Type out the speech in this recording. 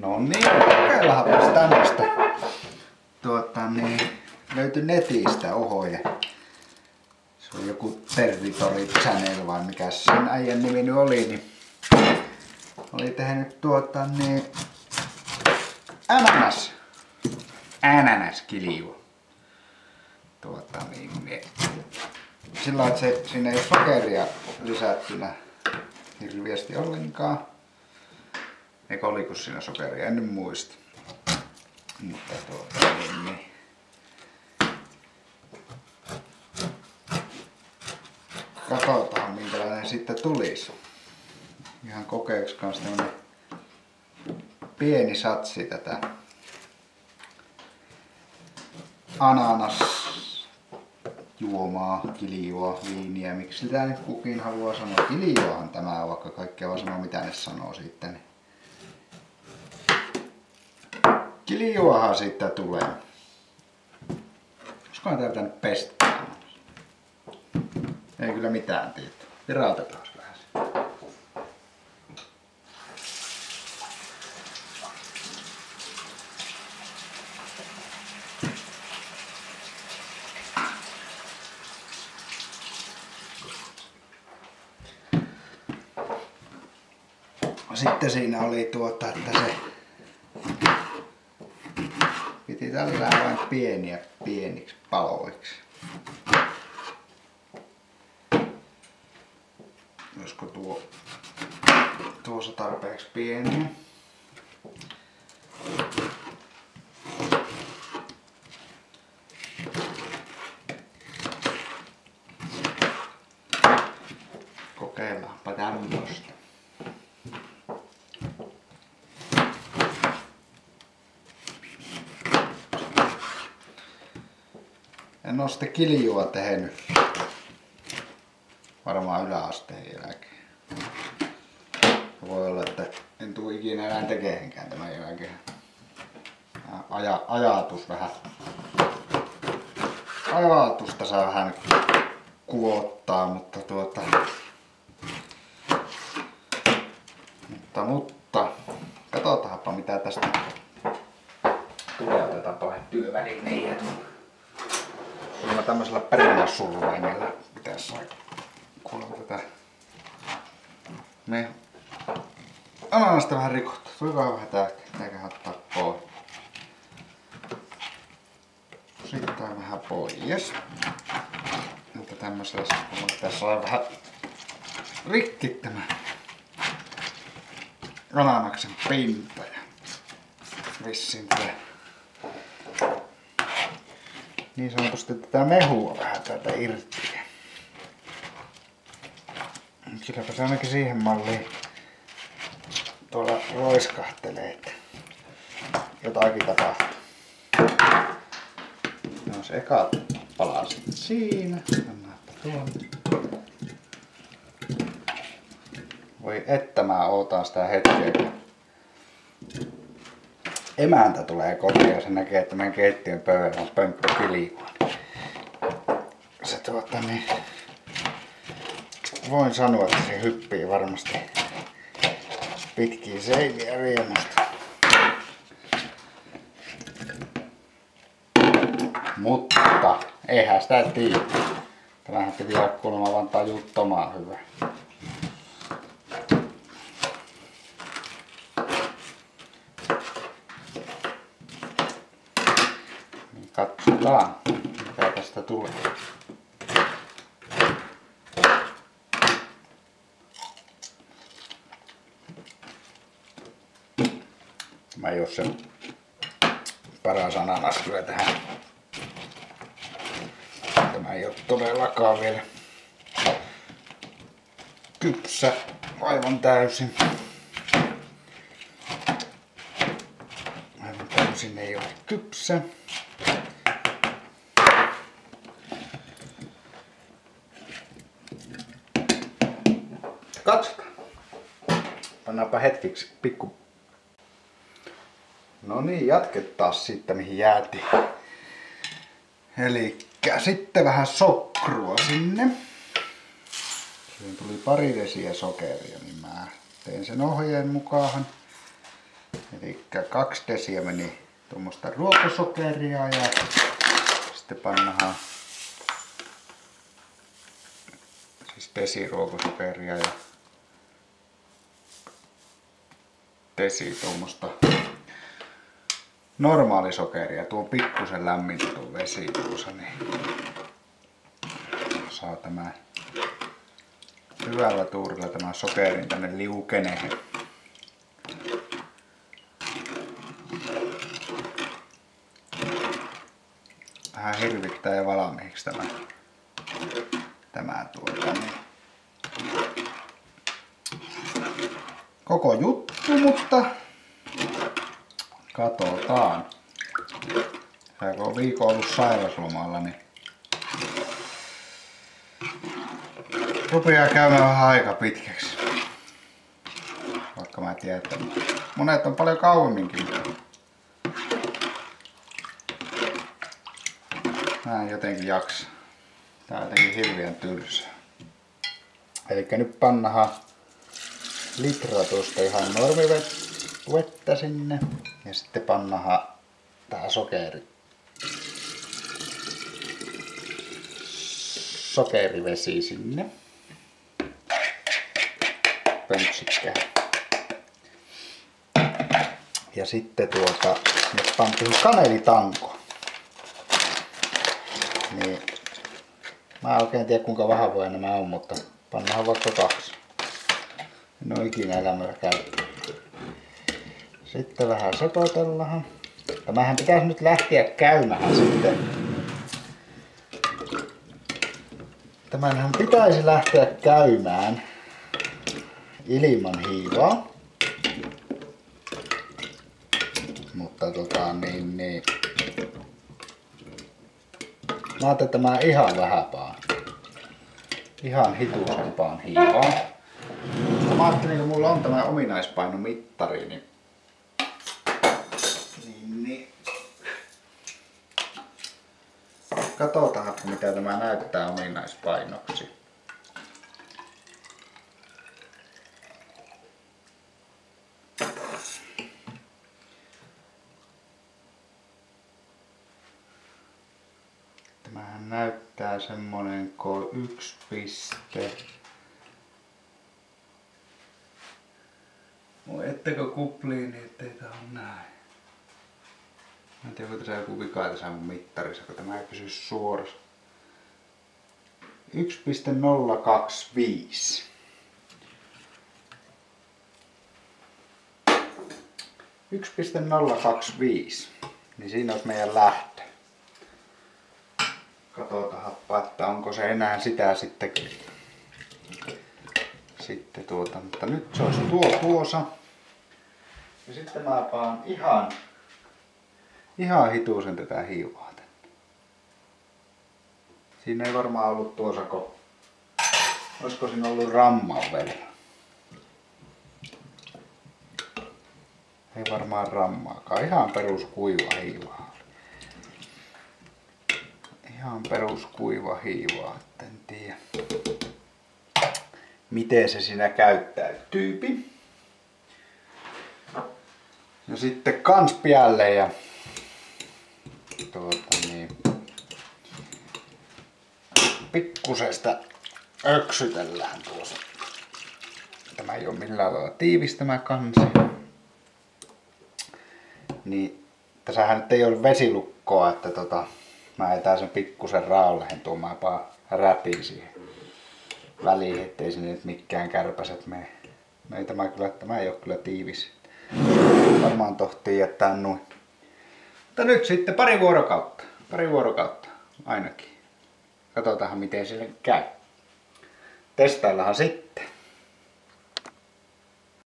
No niin, kokeillaanpas tämmöstä. Löytyi netistä ohje. Se on joku Territory Channel vai mikä sen äijän nimi nyt oli, niin oli tehnyt ananaskilju. Sillä että siinä ei ole sokeria lisättynä hirveästi ollenkaan. Eikö oliko siinä sokeria? En nyt muista. Mutta katsotaan minkälainen sitten tulisi. Ihan kokeeksi kanssa tämmönen pieni satsi tätä ananasjuomaa, kiljua, viiniä. Miksi sitä nyt kukin haluaa sanoa? Kiljuahan tämä on, vaikka kaikkea vaan sanoo mitä ne sanoo sitten. Kiljuahan siitä tulee. Olisikohan tää pitänyt pestä? Ei kyllä mitään tiedä. Virautetaan vähän. Sitten siinä oli että se piti tällä vain pieniksi paloiksi. Olisiko tuossa tarpeeksi pieniä? Kokeillaanpa tämmöstä. En oo sitä kiljua tehnyt varmaan yläasteen jälkeen. Voi olla, että en tuu ikinä enää tekeenkään tämän jälkeen. Ajatusta saa vähän kuottaa, mutta katsotaanpa mitä tästä tulee. Otetaanpa työvälineitä. Sulla tämmöisellä perunassurvaimella pitäisi saada kuulemma tätä ananasta vähän rikottua. Tulikaan vähän tääkä ottaa pois. Sitten vähän pois. Mutta tämmöisellä tässä on vähän rikki tämä ananaksen pinta ja vissiin tää niin sanotusti tätä mehua vähän täältä irti. Kylläpä se ainakin siihen malliin tuolla roiskahtelee, että jotakin tapahtuu. No se eka palaset siinä. Voi että mä ootan sitä hetkeä, kun emäntä tulee kotiin ja se näkee, että meidän keittiön pöydällä on pönkkö kiljua. Se voin sanoa, että se hyppii varmasti pitkiä seiniä riemusta. Mutta eihän sitä tiedä. Tämähän piti olla kuulemma vaan tajuttomaan hyvä. Niin katsotaan mitä tästä tulee. Mä jos sen paras ananas kyllä tähän. Tämä ei oo todellakaan vielä kypsä aivan täysin. Aivan täysin ei ole kypsä. Katsotaan. Pannaanpa hetkeksi pikku. No niin, jatketaan sitten mihin jäätiin. Elikkä sitten vähän sokrua sinne. Siihen tuli pari desiä sokeria, niin mä tein sen ohjeen mukaan. Eli 2 desiä meni tuommoista ruokosokeria ja sitten pannaan siis desiruokosokeria ja desi tuommoista normaalisokeria. Tuo pikkusen lämmintä tuo vesi tuossa, niin saa tämä hyvällä tuurilla tämä sokerin tänne liukeneen. Vähän hirvittää ja valmiiksi tämä niin. Koko juttu, mutta katsotaan. Kun on viikon ollut sairaslomalla, niin rupeaa käymään vähän aika pitkäksi. Vaikka mä tiedän, että monet on paljon kauemminkin. Mä en jotenkin jaksa. Tää on jotenkin hirveän tylsää. Elikkä nyt pannahan litra tuosta ihan normivettä sinne. Ja sitten pannahan tähän sokerivesi sinne. Pöntsikkä. Ja sitten nyt pantiin kanelitanko. Niin, mä en oikein tiedä kuinka vahvoja nämä on, mutta pannahan vaikka 2. En oo ikinä elämällä käyttänyt. Sitten vähän sekoitellaan. Tämähän pitäisi nyt lähteä käymään sitten. Tämänhän pitäisi lähteä käymään ilman hiivaa. Mutta mä ajattelin, että mä ihan vähäpaan. Ihan hituisempaan hiivaan. Mä ajattelin, että mulla on tämä ominaispainomittari, niin katsotaan, mitä tämä näyttää ominaispainoksi. Tämähän näyttää semmonen 1 piste. Ettekö kupliin, niin ettei tää on näin. Mä en tiedä, onko tässä joku vika tässä mun mittarissa, kun tämä ei pysy suorassa. 1,025. 1,025. Niin siinä olisi meidän lähtö. Katsotaanpa, että onko se enää sitä sitten. Mutta nyt se olisi tuossa. Ja sitten mä paan ihan hituisen tätä hiivaa tänne. Siinä ei varmaan ollut tuossa, olisiko siinä ollut ramman verran. Ei varmaan rammaakaan, ihan perus kuiva hiivaa. Ihan perus kuiva hiivaa, en tiedä miten se siinä käyttäytyy. Ja sitten kans päälle ja pikkusesta öksytellään tuossa. Tämä ei ole millään lailla tiivis tämä kansi. Niin tässähän nyt ei ole vesilukkoa, että mä etän sen pikkusen raolleen tuomaan rätin siihen väliin, ettei sinne nyt mikään kärpäset mene. Tämä ei ole kyllä tiivis. Varmaan tohtii jättää noin. Mutta nyt sitten pari vuorokautta ainakin. Katsotaan miten sille käy. Testaillahan sitten.